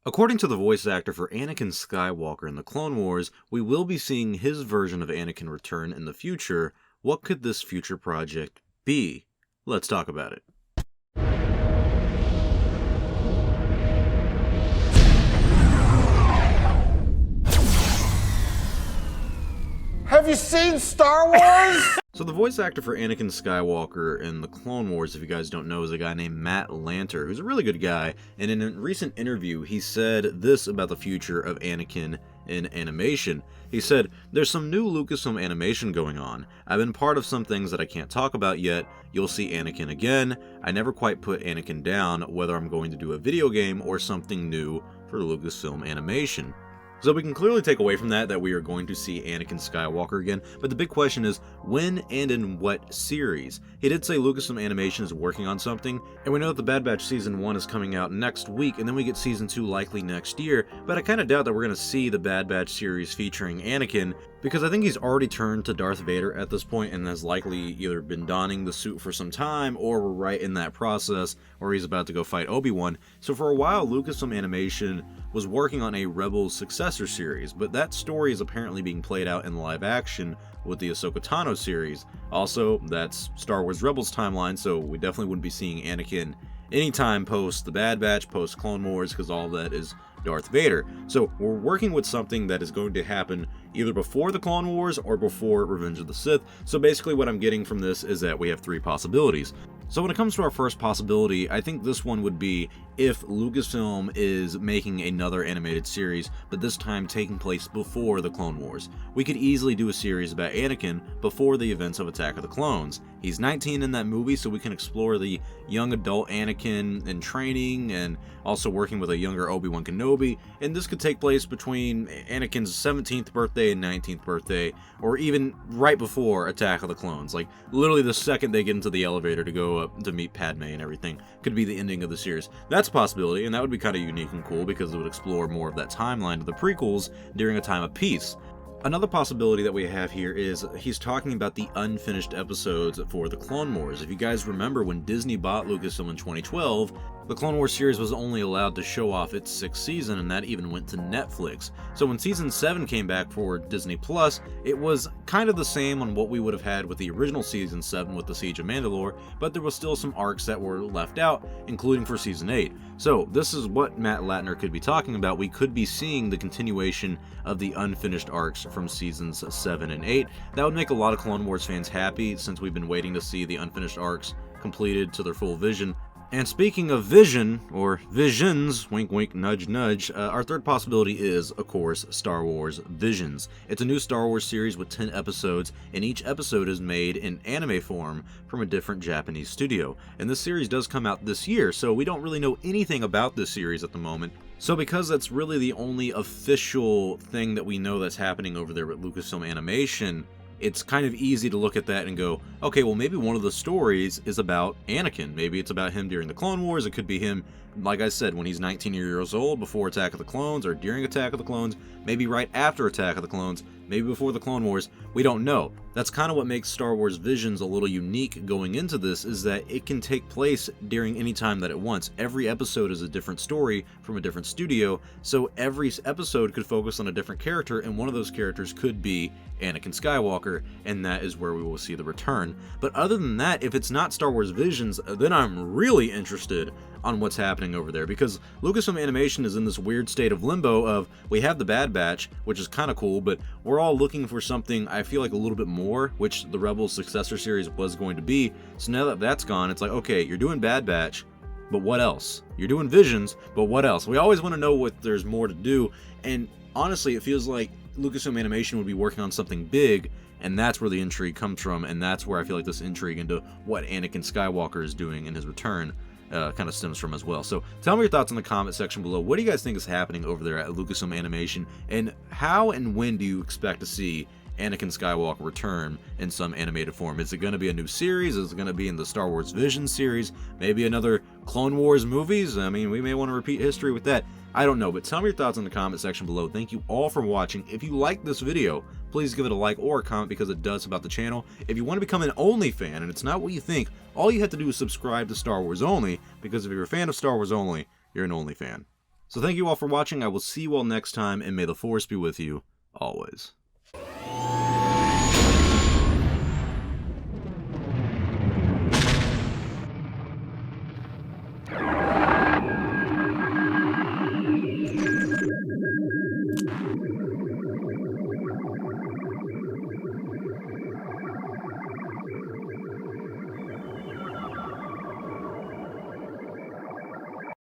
According to the voice actor for Anakin Skywalker in the Clone Wars, we will be seeing his version of Anakin return in the future. What could this future project be? Let's talk about it. Have you seen Star Wars? So the voice actor for Anakin Skywalker in the Clone Wars, if you guys don't know, is a guy named Matt Lanter, who's a really good guy, and in a recent interview, he said this about the future of Anakin in animation. He said, "There's some new Lucasfilm animation going on. I've been part of some things that I can't talk about yet. You'll see Anakin again. I never quite put Anakin down, whether I'm going to do a video game or something new for Lucasfilm animation." So we can clearly take away from that we are going to see Anakin Skywalker again, but the big question is, when and in what series? He did say Lucasfilm Animation is working on something, and we know that The Bad Batch Season 1 is coming out next week, and then we get Season 2 likely next year, but I kind of doubt that we're going to see the Bad Batch series featuring Anakin, because I think he's already turned to Darth Vader at this point and has likely either been donning the suit for some time, or we're right in that process, or he's about to go fight Obi-Wan. So for a while, Lucasfilm Animation was working on a Rebels successor series, but that story is apparently being played out in live action with the Ahsoka Tano series. Also, that's Star Wars Rebels timeline, so we definitely wouldn't be seeing Anakin anytime post The Bad Batch, post Clone Wars, because all of that is Darth Vader. So we're working with something that is going to happen either before the Clone Wars or before Revenge of the Sith. So basically what I'm getting from this is that we have three possibilities. So when it comes to our first possibility, I think this one would be if Lucasfilm is making another animated series, but this time taking place before the Clone Wars. We could easily do a series about Anakin before the events of Attack of the Clones. He's 19 in that movie, so we can explore the young adult Anakin in training and also working with a younger Obi-Wan Kenobi, and this could take place between Anakin's 17th birthday and 19th birthday, or even right before Attack of the Clones. Like, literally the second they get into the elevator to go up to meet Padme and everything could be the ending of the series. That's a possibility, and that would be kind of unique and cool because it would explore more of that timeline of the prequels during a time of peace. Another possibility that we have here is he's talking about the unfinished episodes for the Clone Wars. If you guys remember, when Disney bought Lucasfilm in 2012, the Clone Wars series was only allowed to show off its sixth season, and that even went to Netflix. So when Season 7 came back for Disney Plus, it was kind of the same on what we would have had with the original Season 7 with the Siege of Mandalore, but there was still some arcs that were left out, including for Season 8. So this is what Matt Lanter could be talking about. We could be seeing the continuation of the unfinished arcs from Seasons 7 and 8. That would make a lot of Clone Wars fans happy, since we've been waiting to see the unfinished arcs completed to their full vision. And speaking of vision, or visions, wink wink nudge nudge, our third possibility is, of course, Star Wars Visions. It's a new Star Wars series with 10 episodes, and each episode is made in anime form from a different Japanese studio. And this series does come out this year, so we don't really know anything about this series at the moment. So because that's really the only official thing that we know that's happening over there with Lucasfilm Animation, it's kind of easy to look at that and go, okay, well maybe one of the stories is about Anakin. Maybe it's about him during the Clone Wars. It could be him, like I said, when he's 19 years old, before Attack of the Clones, or during Attack of the Clones, maybe right after Attack of the Clones, maybe before the Clone Wars. We don't know. That's kind of what makes Star Wars Visions a little unique going into this, is that it can take place during any time that it wants. Every episode is a different story from a different studio, so every episode could focus on a different character, and one of those characters could be Anakin Skywalker, and that is where we will see the return. But other than that, if it's not Star Wars Visions, then I'm really interested on what's happening over there, because Lucasfilm Animation is in this weird state of limbo of, we have the Bad Batch, which is kind of cool, but we're all looking for something, I feel like, a little bit more, which the Rebels successor series was going to be. So now that that's gone, it's like, okay, you're doing Bad Batch, but what else? You're doing Visions, but what else? We always want to know what there's more to do, and honestly, it feels like Lucasfilm Animation would be working on something big, and that's where the intrigue comes from, and that's where I feel like this intrigue into what Anakin Skywalker is doing in his return kind of stems from as well. So tell me your thoughts in the comment section below. What do you guys think is happening over there at Lucasfilm Animation, and how and when do you expect to see Anakin Skywalker return in some animated form? Is it going to be a new series? Is it going to be in the Star Wars Vision series? Maybe another Clone Wars movies? I mean, we may want to repeat history with that. I don't know, but tell me your thoughts in the comment section below. Thank you all for watching. If you like this video, please give it a like or a comment, because it does about the channel. If you want to become an Only fan, and it's not what you think, all you have to do is subscribe to Star Wars Only, because if you're a fan of Star Wars Only, you're an Only fan. So thank you all for watching. I will see you all next time, and may the Force be with you always.